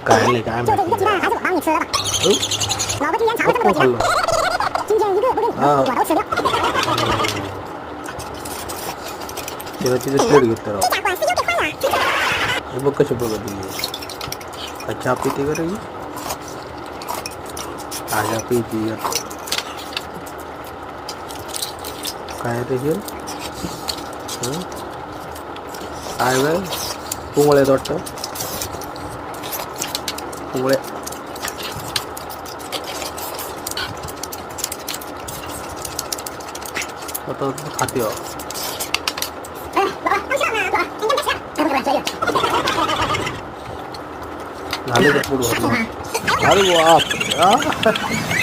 काय नाही काय माहिती पप्पू खाल्लं हा तेव्हा तिथे प्लेट घेतो राव हे बघ कशी बघत का चहा पिते का रे चहा पिते काय रे हे काय वे पुंगळे वाटतं पुंगळे आता खाते हो झाले का पुढं अरे बाप